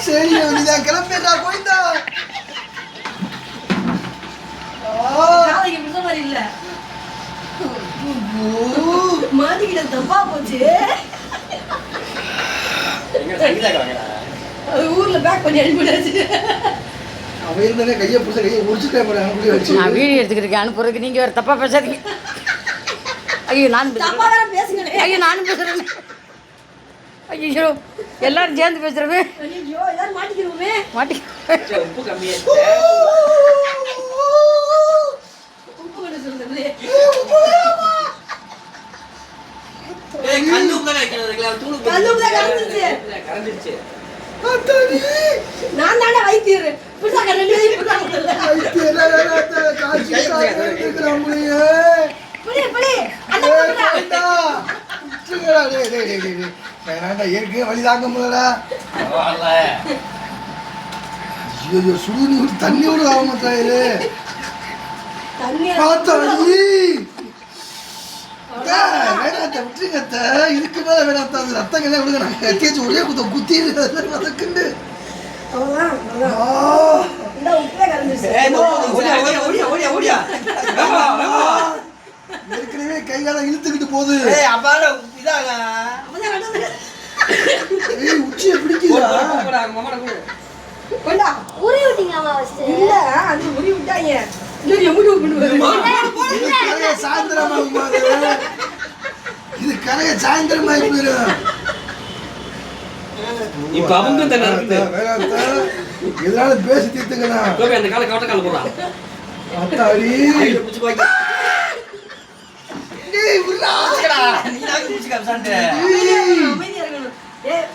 சரி நீதான் கிளம்பிடுறா போயிட்டா. மாதிரி இல்ல மாட்டிக்கிட்ட தப்பா போச்சு. ஊர்ல பேக் பண்ணி அனுப்பிடாச்சு. அவன் இருந்தானே கையை புடிச்ச கையை உடிச்சுட்டே போறேன். நான் வீடியோ எடுத்துக்கிட்டு அனுப்புறதுக்கு நீங்க வேற தப்பா பேசாதீங்க. ஐயோ நான் தப்பா வேற பேசுங்க. ஐயோ நானும் பேசுறேன். ஐயோ எல்லாரும் சேர்ந்து பேசுறவே. ஐயோ எல்லாரும் மாட்டிக்கிறோமே. உப்பு கம்மியா உப்பு கொண்டு சொல்லுங்களே. கலந்துருச்சு. நான் தானே வைத்தியர். புடிச்சாங்க ரெண்டு பேரும் புடிச்சாங்க. புடி புடி அந்த புடிடா. ஏற்கனவே வழி தாங்க முடியலடா. ஐயோ சுடு நீர் தண்ணியோட ஆக மாட்டாரு. இதுக்கு மேல வேணாத்த ரத்தங்களே விடுங்க. நாங்க தேய்ச்சி ஒரே குத்தி வதக்குண்டு ஏற்கனவே கைகால இழுத்துக்கிட்டு போகுது. உச்சியை பிடிக்குதா? இது கரைய சாயந்தரமா போயிடும். இப்ப அவங்க இதனால பேசி தீர்த்துக்கண்ணா. அந்த கால கவட்ட கால போடுறான். அத்தாடி நீ நாக்கு பிடிச்சு காமிச்சான்ட்டு.